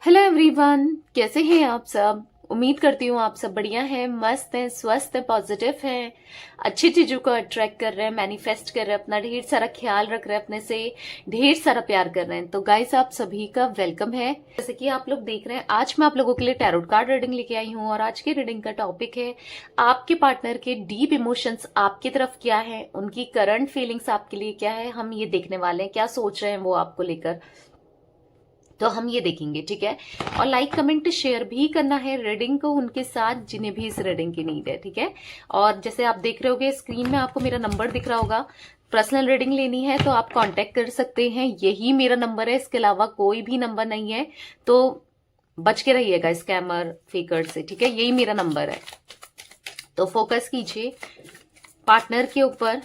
Hello everyone, कैसे हैं आप सब। उम्मीद करती हूँ आप सब बढ़िया हैं, मस्त हैं, स्वस्थ हैं, पॉजिटिव हैं, अच्छी चीजों को अट्रैक्ट कर रहे हैं, मैनिफेस्ट कर रहे हैं, अपना ढेर सारा ख्याल रख रहे हैं, अपने से ढेर सारा प्यार कर रहे हैं। तो गाइस, आप सभी का वेलकम है। जैसे कि आप लोग देख रहे हैं, आज मैं आप लोगों के लिए टैरोट कार्ड रीडिंग लेके आई हूँ और आज की रीडिंग का टॉपिक है आपके पार्टनर के डीप इमोशंस आपकी तरफ क्या है, उनकी करंट फीलिंग्स आपके लिए क्या है। हम ये देखने वाले हैं क्या सोच रहे हैं वो आपको लेकर, तो हम ये देखेंगे, ठीक है। और लाइक कमेंट शेयर भी करना है रीडिंग को उनके साथ जिन्हें भी इस रीडिंग की नीड है, ठीक है। और जैसे आप देख रहे होगे स्क्रीन में आपको मेरा नंबर दिख रहा होगा। पर्सनल रीडिंग लेनी है तो आप कांटेक्ट कर सकते हैं, यही मेरा नंबर है, इसके अलावा कोई भी नंबर नहीं है। तो बच के रहिएगा स्कैमर फेकर से, ठीक है। यही मेरा नंबर है। तो फोकस कीजिए पार्टनर के ऊपर,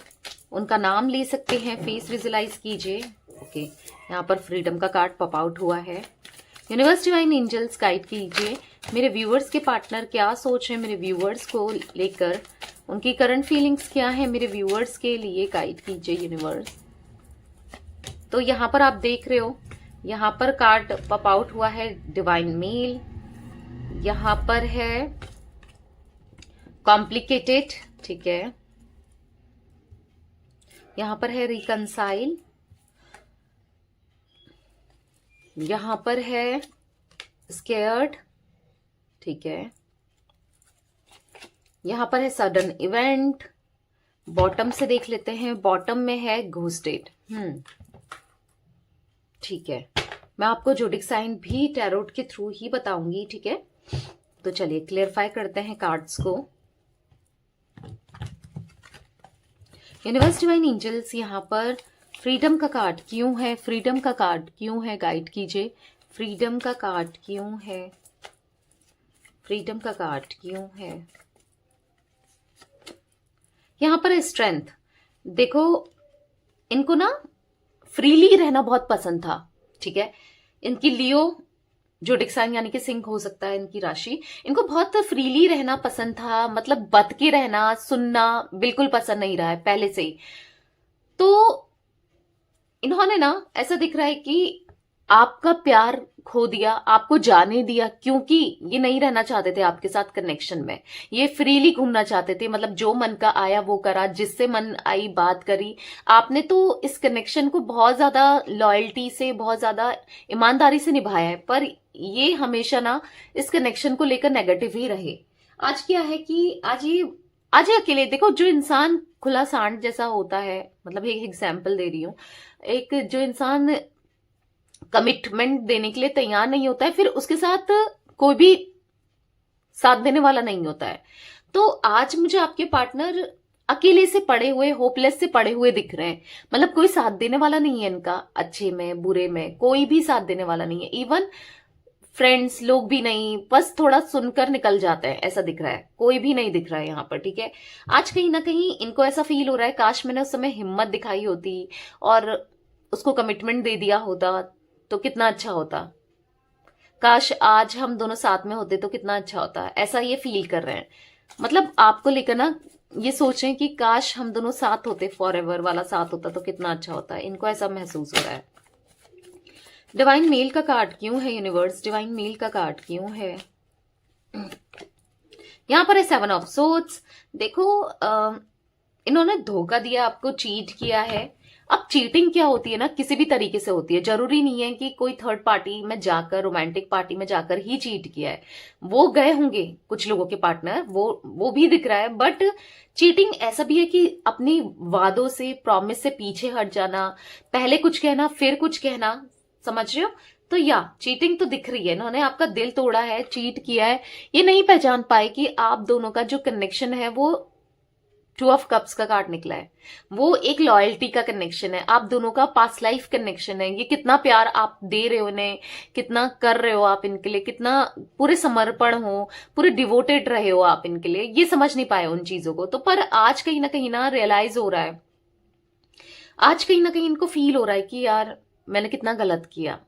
उनका नाम ले सकते हैं, फेस विजुलाइज कीजिए। ओके, यहाँ पर फ्रीडम का कार्ड पॉप आउट हुआ है। यूनिवर्स डिवाइन एंजल्स गाइड कीजिए मेरे व्यूअर्स के पार्टनर क्या सोच रहे हैं, मेरे व्यूअर्स को लेकर उनकी करंट फीलिंग्स क्या है, मेरे व्यूअर्स के लिए गाइड कीजिए यूनिवर्स। तो यहाँ पर आप देख रहे हो, यहाँ पर कार्ड पॉप आउट हुआ है डिवाइन मेल, यहाँ पर है कॉम्प्लिकेटेड, ठीक है, यहाँ पर है रिकंसाइल, यहां पर है स्केयर्ड, ठीक है, यहां पर है सडन इवेंट। बॉटम से देख लेते हैं, बॉटम में है घोस्टेड। ठीक है, मैं आपको जोडिक साइन भी टैरोट के थ्रू ही बताऊंगी, ठीक है। तो चलिए क्लियरफाई करते हैं कार्ड्स को। यूनिवर्स डिवाइन एंजल्स यहाँ पर फ्रीडम का कार्ड क्यों है, फ्रीडम का कार्ड क्यों है, गाइड कीजिए। फ्रीडम का कार्ड क्यों है, फ्रीडम का कार्ड क्यों है। यहां पर स्ट्रेंथ, देखो इनको ना फ्रीली रहना बहुत पसंद था, ठीक है। इनकी लियो जोडिक साइन यानी कि सिंक हो सकता है इनकी राशि, इनको बहुत फ्रीली रहना पसंद था, मतलब बत के रहना, सुनना बिल्कुल पसंद नहीं रहा है पहले से ही। तो इन्होंने ना ऐसा दिख रहा है कि आपका प्यार खो दिया, आपको जाने दिया, क्योंकि ये नहीं रहना चाहते थे आपके साथ कनेक्शन में, ये फ्रीली घूमना चाहते थे, मतलब जो मन का आया वो करा, जिससे मन आई बात करी। आपने तो इस कनेक्शन को बहुत ज्यादा लॉयल्टी से, बहुत ज्यादा ईमानदारी से निभाया है, पर ये हमेशा ना इस कनेक्शन को लेकर नेगेटिव ही रहे। आज क्या है कि आज ये अकेले, देखो जो इंसान खुला सांड जैसा होता है, मतलब एक एग्जाम्पल दे रही हूं, एक जो इंसान कमिटमेंट देने के लिए तैयार नहीं होता है, फिर उसके साथ कोई भी साथ देने वाला नहीं होता है। तो आज मुझे आपके पार्टनर अकेले से पड़े हुए, होपलेस से पड़े हुए दिख रहे हैं, मतलब कोई साथ देने वाला नहीं है इनका, अच्छे में बुरे में कोई भी साथ देने वाला नहीं है। इवन फ्रेंड्स लोग भी नहीं, बस थोड़ा सुनकर निकल जाते हैं, ऐसा दिख रहा है, कोई भी नहीं दिख रहा है यहाँ पर, ठीक है। आज कहीं ना कहीं इनको ऐसा फील हो रहा है, काश मैंने उस समय हिम्मत दिखाई होती और उसको कमिटमेंट दे दिया होता तो कितना अच्छा होता, काश आज हम दोनों साथ में होते तो कितना अच्छा होता, ऐसा ये फील कर रहे हैं। मतलब आपको लेकर ना ये सोच रहे हैं कि काश हम दोनों साथ होते, फॉर एवर वाला साथ होता तो कितना अच्छा होता, इनको ऐसा महसूस हो रहा है। डिवाइन मेल का कार्ड क्यों है यूनिवर्स, डिवाइन मेल का कार्ड क्यों है। यहां पर है 7 ऑफ सोर्ड्स। देखो इन्होंने धोखा दिया आपको, चीट किया है। अब चीटिंग क्या होती है ना, किसी भी तरीके से होती है, जरूरी नहीं है कि कोई थर्ड पार्टी में जाकर, रोमांटिक पार्टी में जाकर ही चीट किया है। वो गए होंगे कुछ लोगों के पार्टनर, वो भी दिख रहा है, बट चीटिंग ऐसा भी है कि अपनी वादों से, प्रॉमिस से पीछे हट जाना, पहले कुछ कहना फिर कुछ कहना, समझ रहे हो। तो या चीटिंग तो दिख रही है, इन्होंने आपका दिल तोड़ा है, चीट किया है। ये नहीं पहचान पाए कि आप दोनों का जो कनेक्शन है वो 2 ऑफ कप्स का कार्ड निकला है, वो एक लॉयल्टी का कनेक्शन है, आप दोनों का पास्ट लाइफ कनेक्शन है। ये कितना प्यार आप दे रहे हो इन्हें, कितना कर रहे हो आप इनके लिए, कितना पूरे समर्पण हो, पूरे डिवोटेड रहे हो आप इनके लिए, ये समझ नहीं पाए उन चीजों को। तो पर आज कहीं ना रियलाइज हो रहा है, आज कहीं ना कहीं इनको फील हो रहा है कि यार मैंने कितना गलत किया।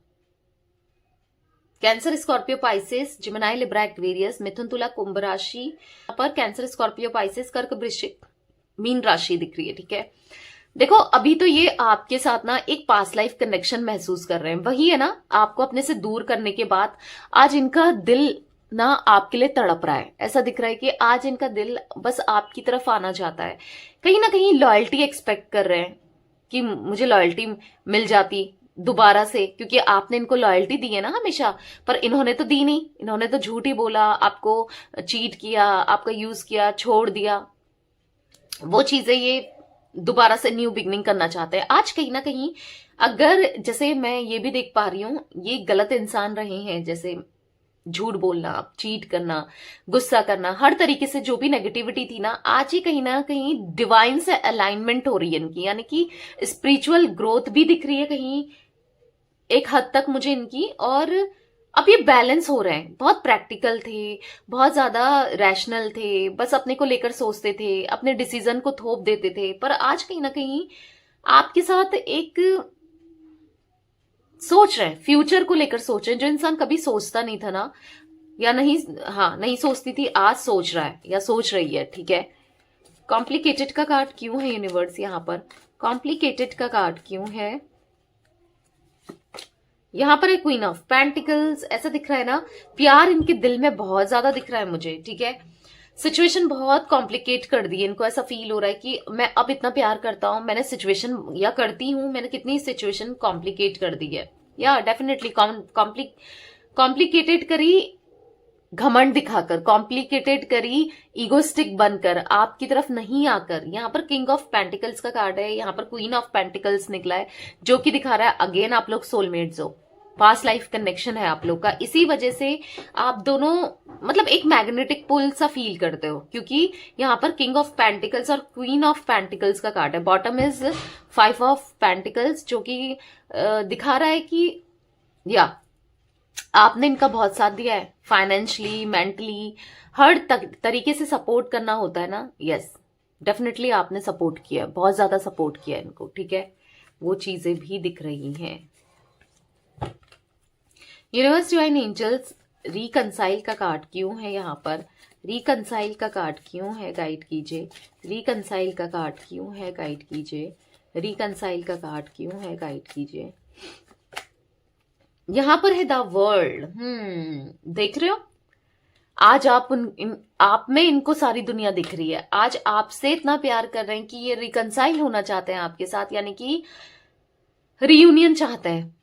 Cancer, Scorpio, Pisces, Gemini, Libra, Aquarius, मिथुन, तुला, कुंभ राशि पर कैंसर, स्कॉर्पियो, पाइसेस, कर्क, वृश्चिक, मीन राशि दिख रही है, ठीक है। देखो अभी तो ये आपके साथ ना एक पास्ट लाइफ कनेक्शन महसूस कर रहे हैं, वही है ना, आपको अपने से दूर करने के बाद आज इनका दिल ना आपके लिए तड़प रहा है। ऐसा दिख रहा है कि आज इनका दिल बस आपकी तरफ आना चाहता है, कहीं ना कहीं लॉयल्टी एक्सपेक्ट कर रहे हैं कि मुझे लॉयल्टी मिल जाती दोबारा से, क्योंकि आपने इनको लॉयल्टी दी है ना हमेशा, पर इन्होंने तो दी नहीं, इन्होंने तो झूठ ही बोला, आपको चीट किया, आपका यूज किया, छोड़ दिया। वो चीजें ये दोबारा से न्यू बिगनिंग करना चाहते हैं। आज कहीं ना कहीं अगर जैसे मैं ये भी देख पा रही हूं, ये गलत इंसान रहे हैं, जैसे झूठ बोलना, चीट करना, गुस्सा करना, हर तरीके से जो भी नेगेटिविटी थी ना, आज ही कहीं ना कहीं डिवाइन से अलाइनमेंट हो रही है इनकी, यानी कि स्पिरिचुअल ग्रोथ भी दिख रही है कहीं एक हद तक मुझे इनकी। और अब ये बैलेंस हो रहे हैं, बहुत प्रैक्टिकल थे, बहुत ज्यादा रैशनल थे, बस अपने को लेकर सोचते थे, अपने डिसीजन को थोप देते थे, पर आज कहीं ना कहीं आपके साथ एक सोच रहे हैं, फ्यूचर को लेकर सोच रहे हैं, जो इंसान कभी सोचता नहीं था ना, या नहीं, हाँ नहीं सोचती थी, आज सोच रहा है या सोच रही है, ठीक है। कॉम्प्लिकेटेड का कार्ड क्यों है यूनिवर्स यहाँ पर? कॉम्प्लिकेटेड का कार्ड क्यों है यहाँ पर? है क्वीन ऑफ पेंटिकल्स। ऐसा दिख रहा है ना, प्यार इनके दिल में बहुत ज्यादा दिख रहा है मुझे, ठीक है। सिचुएशन बहुत कॉम्प्लिकेट कर दी है इनको, ऐसा फील हो रहा है कि मैं अब इतना प्यार करता हूं, मैंने सिचुएशन या करती हूं, मैंने कितनी सिचुएशन कॉम्प्लिकेट कर दी है, या डेफिनेटली कॉम्प्लिकेटेड करी घमंड दिखाकर, कॉम्प्लिकेटेड करी ईगोस्टिक बनकर, आपकी तरफ नहीं आकर। यहाँ पर किंग ऑफ पेंटिकल्स का कार्ड है, यहाँ पर क्वीन ऑफ पेंटिकल्स निकला है, जो कि दिखा रहा है अगेन आप लोग सोलमेट्स हो, पास्ट लाइफ कनेक्शन है आप लोग का। इसी वजह से आप दोनों मतलब एक मैग्नेटिक पुल सा फील करते हो, क्योंकि यहाँ पर किंग ऑफ पेंटिकल्स और क्वीन ऑफ पेंटिकल्स का कार्ड है। बॉटम इज 5 ऑफ पेंटिकल्स, जो कि दिखा रहा है कि या आपने इनका बहुत साथ दिया है, फाइनेंशियली, मेंटली, हर तरीके से सपोर्ट करना होता है ना। यस, डेफिनेटली आपने सपोर्ट किया, बहुत ज्यादा सपोर्ट किया इनको, ठीक है। वो चीजें भी दिख रही हैं। यूनिवर्स डिवाइन एंजल्स, रिकंसाइल का कार्ड क्यों है यहाँ पर? रिकंसाइल का कार्ड क्यों है? गाइड कीजिए। रिकंसाइल का कार्ड क्यों है? गाइड कीजिए। रिकंसाइल का कार्ड क्यों है? गाइड कीजिए। यहां पर है द वर्ल्ड। देख रहे हो, आज आप में इनको सारी दुनिया दिख रही है, आज आपसे इतना प्यार कर रहे हैं कि ये रिकंसाइल होना चाहते हैं आपके साथ, यानी कि रीयूनियन चाहते हैं,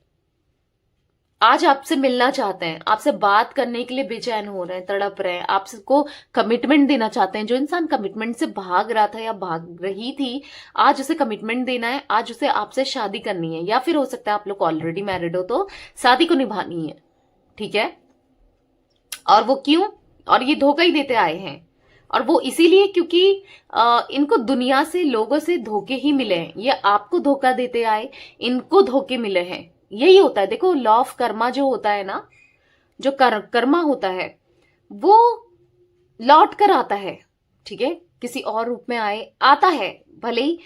आज आपसे मिलना चाहते हैं, आपसे बात करने के लिए बेचैन हो रहे हैं, तड़प रहे हैं, आपको कमिटमेंट देना चाहते हैं। जो इंसान कमिटमेंट से भाग रहा था या भाग रही थी, आज उसे कमिटमेंट देना है, आज उसे आपसे शादी करनी है, या फिर हो सकता है आप लोग ऑलरेडी मैरिड हो तो शादी को निभानी है, ठीक है। और वो क्यों? और ये धोखा ही देते आए हैं, और वो इसीलिए क्योंकि इनको दुनिया से, लोगों से धोखे ही मिले हैं। ये आपको धोखा देते आए, इनको धोखे मिले हैं, यही होता है। देखो लॉ ऑफ कर्मा जो होता है ना, जो कर्मा होता है वो लौट कर आता है, ठीक है, किसी और रूप में आता है, भले ही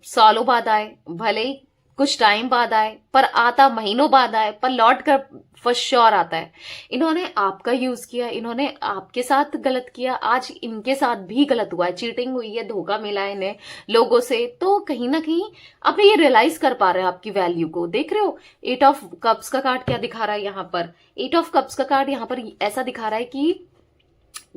सालों बाद आए, भले ही कुछ टाइम बाद आए, पर आता महीनों बाद आए, पर लौट कर फॉर श्योर आता है। इन्होंने आपका यूज किया, इन्होंने आपके साथ गलत किया, आज इनके साथ भी गलत हुआ है, चीटिंग हुई है, धोखा मिला है इन्हें लोगों से, तो कहीं ना कहीं अब ये रियलाइज कर पा रहे हैं आपकी वैल्यू को। देख रहे हो 8 ऑफ कप्स का कार्ड क्या दिखा रहा है यहाँ पर? 8 ऑफ कप्स का कार्ड यहाँ पर ऐसा दिखा रहा है कि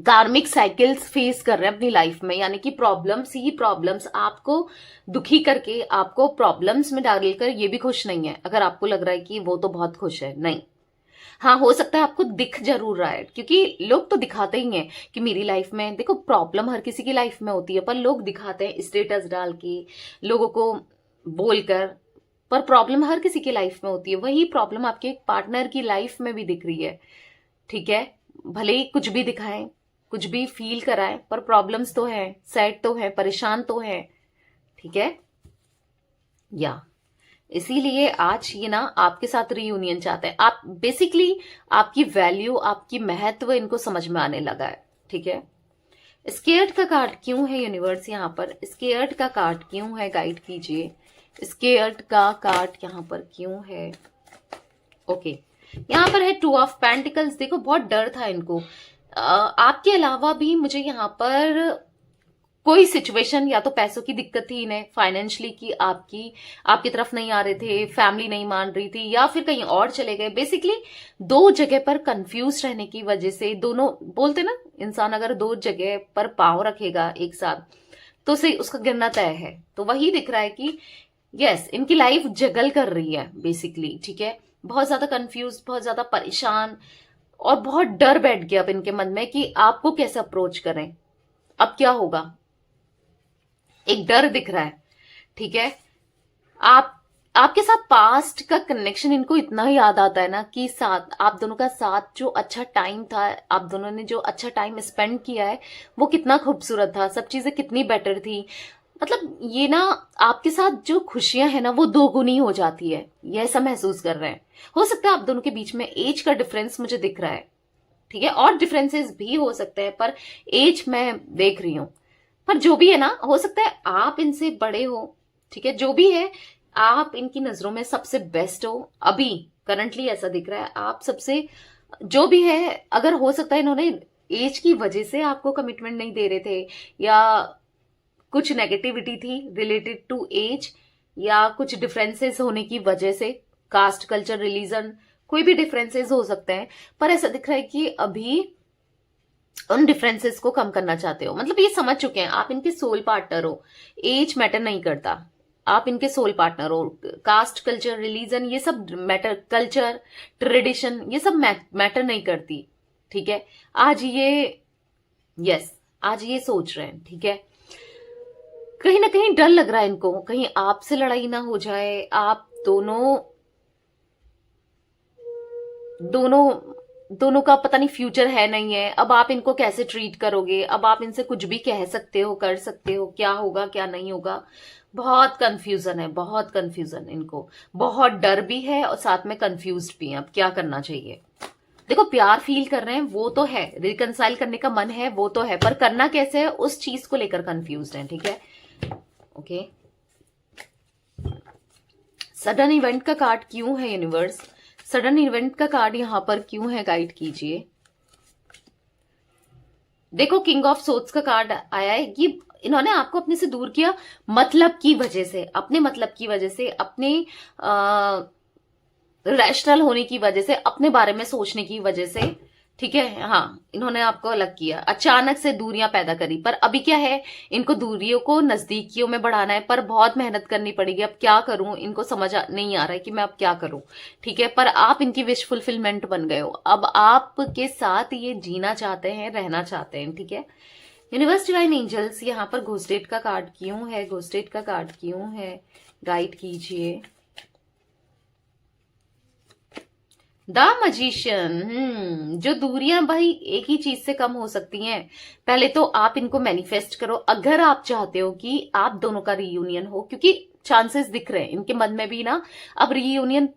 कार्मिक साइकिल्स फेस कर रहे हैं अपनी लाइफ में, यानी कि प्रॉब्लम्स ही प्रॉब्लम्स, आपको दुखी करके, आपको प्रॉब्लम्स में डालकर ये भी खुश नहीं है। अगर आपको लग रहा है कि वो तो बहुत खुश है, नहीं, हाँ हो सकता है आपको दिख जरूर रहा है, क्योंकि लोग तो दिखाते ही हैं कि मेरी लाइफ में, देखो प्रॉब्लम हर किसी की लाइफ में होती है, पर लोग दिखाते हैं स्टेटस डाल के, लोगों को बोलकर, पर प्रॉब्लम हर किसी की लाइफ में होती है। वही प्रॉब्लम आपके एक पार्टनर की लाइफ में भी दिख रही है, ठीक है। भले ही कुछ भी दिखाएं, कुछ भी फील कराएं, पर प्रॉब्लम्स तो है, सैड तो है, परेशान तो है, ठीक है। या इसीलिए आज ये ना आपके साथ रीयूनियन चाहते हैं। आप बेसिकली आपकी वैल्यू, आपकी महत्व इनको समझ में आने लगा है, ठीक है। स्केयर्ड का कार्ड क्यों है यूनिवर्स यहाँ पर? स्केयर्ड का कार्ड क्यों है? गाइड कीजिए। स्केयर्ड का कार्ड यहाँ पर क्यों है? ओके, यहाँ पर है 2 ऑफ पेंटिकल्स। देखो बहुत डर था इनको, आपके अलावा भी मुझे यहाँ पर कोई सिचुएशन, या तो पैसों की दिक्कत थी इन्हें फाइनेंशियली की आपकी तरफ नहीं आ रहे थे, फैमिली नहीं मान रही थी, या फिर कहीं और चले गए। बेसिकली दो जगह पर कंफ्यूज रहने की वजह से, दोनों बोलते ना, इंसान अगर दो जगह पर पांव रखेगा एक साथ तो सही उसका गिरना तय है। तो वही दिख रहा है कि यस, इनकी लाइफ जगल कर रही है बेसिकली, ठीक है। बहुत ज्यादा कंफ्यूज, बहुत ज्यादा परेशान, और बहुत डर बैठ गया अब इनके मन में कि आपको कैसे अप्रोच करें, अब क्या होगा। एक डर दिख रहा है, ठीक है। आपके साथ पास्ट का कनेक्शन इनको इतना याद आता है ना कि साथ आप दोनों का साथ जो अच्छा टाइम था, आप दोनों ने जो अच्छा टाइम स्पेंड किया है वो कितना खूबसूरत था, सब चीजें कितनी बेटर थी। मतलब ये ना, आपके साथ जो खुशियां है ना वो दोगुनी हो जाती है, ये ऐसा महसूस कर रहे हैं। हो सकता है आप दोनों के बीच में एज का डिफरेंस मुझे दिख रहा है, ठीक है, और डिफरेंसेस भी हो सकते हैं, पर एज मैं देख रही हूं। पर जो भी है ना, हो सकता है आप इनसे बड़े हो, ठीक है, जो भी है आप इनकी नजरों में सबसे बेस्ट हो अभी, करंटली ऐसा दिख रहा है। आप सबसे जो भी है, अगर हो सकता है इन्होंने एज की वजह से आपको कमिटमेंट नहीं दे रहे थे, या कुछ नेगेटिविटी थी रिलेटेड टू एज, या कुछ डिफरेंसेस होने की वजह से, कास्ट, कल्चर, रिलीजन, कोई भी डिफरेंसेस हो सकते हैं। पर ऐसा दिख रहा है कि अभी उन डिफरेंसेस को कम करना चाहते हो। मतलब ये समझ चुके हैं आप इनके सोल पार्टनर हो, एज मैटर नहीं करता, आप इनके सोल पार्टनर हो। कास्ट, कल्चर, रिलीजन ये सब मैटर, कल्चर, ट्रेडिशन ये सब मैटर नहीं करती, ठीक है। आज ये सोच रहे हैं, ठीक है। कहीं ना कहीं डर लग रहा है इनको, कहीं आपसे लड़ाई ना हो जाए, आप दोनों का पता नहीं फ्यूचर है नहीं है। अब आप इनको कैसे ट्रीट करोगे, अब आप इनसे कुछ भी कह सकते हो, कर सकते हो, क्या होगा क्या नहीं होगा। बहुत कंफ्यूजन है, बहुत कंफ्यूजन इनको, बहुत डर भी है और साथ में कंफ्यूज्ड भी है। अब क्या करना चाहिए। देखो, प्यार फील कर रहे हैं वो तो है, रिकंसाइल करने का मन है वो तो है, पर करना कैसे है उस चीज को लेकर कंफ्यूज्ड है, ठीक है। ओके, सडन इवेंट का कार्ड क्यों है यूनिवर्स, सडन इवेंट का कार्ड यहां पर क्यों है, गाइड कीजिए। देखो, किंग ऑफ सोर्ड्स का कार्ड आया है कि इन्होंने आपको अपने से दूर किया, मतलब की वजह से, अपने मतलब की वजह से, अपने रैशनल होने की वजह से, अपने बारे में सोचने की वजह से, ठीक है। हाँ, इन्होंने आपको अलग किया, अचानक से दूरियां पैदा करी। पर अभी क्या है, इनको दूरियों को नजदीकियों में बढ़ाना है, पर बहुत मेहनत करनी पड़ेगी। अब क्या करूं, इनको समझ नहीं आ रहा है कि मैं अब क्या करूं, ठीक है। पर आप इनकी विश फुलफिलमेंट बन गए हो, अब आपके साथ ये जीना चाहते हैं, रहना चाहते हैं, ठीक है। यूनिवर्स, डिवाइन एंजल्स, यहाँ पर घोस्टेट का कार्ड क्यों है, घोस्टेट का कार्ड क्यों है, गाइड कीजिए। द मजिशियन, जो दूरियां भाई एक ही चीज से कम हो सकती हैं। पहले तो आप इनको मैनिफेस्ट करो, अगर आप चाहते हो कि आप दोनों का रीयूनियन हो, क्योंकि चांसेस दिख रहे हैं इनके मन में भी ना, अब रीयूनियन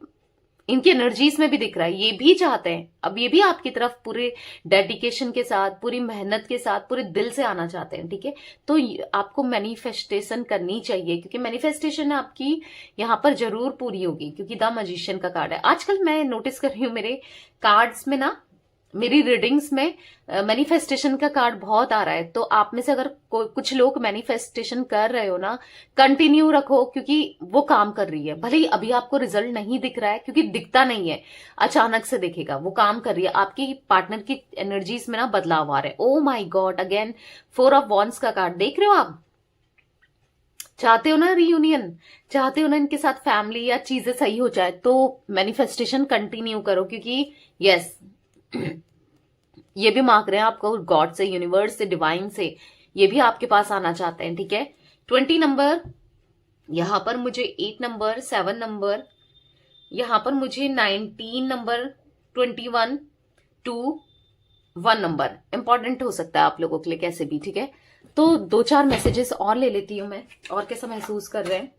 इनकी एनर्जीज में भी दिख रहा है, ये भी चाहते हैं, अब ये भी आपकी तरफ पूरे डेडिकेशन के साथ, पूरी मेहनत के साथ, पूरे दिल से आना चाहते हैं, ठीक है। तो आपको मैनिफेस्टेशन करनी चाहिए, क्योंकि मैनिफेस्टेशन आपकी यहाँ पर जरूर पूरी होगी, क्योंकि द मजिशियन का कार्ड है। आजकल मैं नोटिस कर रही हूँ मेरे कार्ड्स में ना, मेरी रीडिंग्स में मैनिफेस्टेशन का कार्ड बहुत आ रहा है। तो आप में से अगर कुछ लोग मैनिफेस्टेशन कर रहे हो ना, कंटिन्यू रखो, क्योंकि वो काम कर रही है। भले ही अभी आपको रिजल्ट नहीं दिख रहा है, क्योंकि दिखता नहीं है, अचानक से दिखेगा, वो काम कर रही है। आपकी पार्टनर की एनर्जीज में ना बदलाव आ रहा है। ओ माई गॉड, अगेन 4 ऑफ वॉन्ड्स का कार्ड देख रहे हो आप। चाहते हो ना रीयूनियन, चाहते हो ना इनके साथ फैमिली या चीजें सही हो जाए, तो मैनिफेस्टेशन कंटिन्यू करो, क्योंकि यस, ये भी मांग रहे हैं आपको गॉड से, यूनिवर्स से, डिवाइन से, ये भी आपके पास आना चाहते हैं, ठीक है। 20 नंबर, यहां पर मुझे 8 नंबर, 7 नंबर, यहां पर मुझे 19 नंबर, 21, 2, 1 नंबर इंपॉर्टेंट हो सकता है आप लोगों के लिए कैसे भी, ठीक है। तो 2-4 मैसेजेस और ले लेती हूं मैं, और कैसा महसूस कर रहे हैं,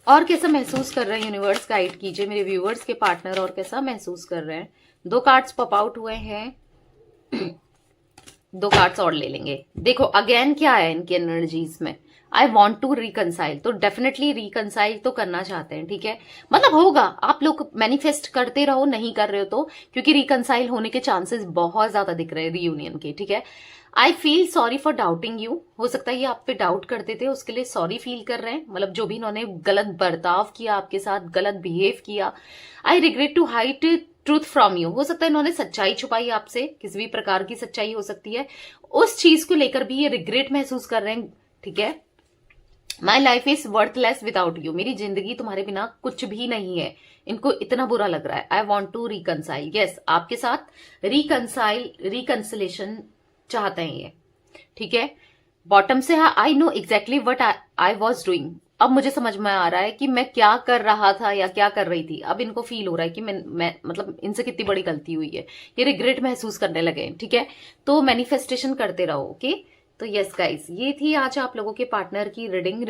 और कैसा महसूस कर रहे हैं यूनिवर्स, गाइड कीजिए मेरे व्यूअर्स के पार्टनर, और कैसा महसूस कर रहे हैं। 2 कार्ड्स पॉप आउट हुए हैं, 2 कार्ड्स और ले लेंगे। देखो, अगेन क्या है इनकी एनर्जीज में, आई वॉन्ट टू रिकनसाइल, तो डेफिनेटली रिकनसाइल तो करना चाहते हैं, ठीक है। मतलब होगा, आप लोग मैनिफेस्ट करते रहो, नहीं कर रहे हो तो, क्योंकि रिकनसाइल होने के चांसेस बहुत ज्यादा दिख रहे हैं रीयूनियन के, ठीक है। I feel sorry for doubting you. हो सकता है ये आप पे डाउट करते थे, उसके लिए सॉरी फील कर रहे हैं, मतलब जो भी इन्होंने गलत बर्ताव किया आपके साथ, गलत बिहेव किया। I regret to hide truth from you. हो सकता है इन्होंने सच्चाई छुपाई आपसे, किसी भी प्रकार की सच्चाई हो सकती है, उस चीज को लेकर भी ये रिग्रेट महसूस कर रहे हैं। ठीक है, my life is worthless without you. मेरी जिंदगी तुम्हारे बिना कुछ भी नहीं है, इनको इतना बुरा लग रहा है। I want to reconcile. Yes, आपके साथ रिकनसिलेशन चाहते हैं ये। ठीक है, बॉटम से है I know exactly what I was doing. अब मुझे समझ में आ रहा है कि मैं क्या कर रहा था या क्या कर रही थी। अब इनको फील हो रहा है कि मैं मतलब इनसे कितनी बड़ी गलती हुई है, ये रिग्रेट महसूस करने लगे हैं। ठीक है, तो मैनिफेस्टेशन करते रहो। ओके, तो यस गाइस, ये थी आज आप लोगों के पार्टनर की रीडिंग।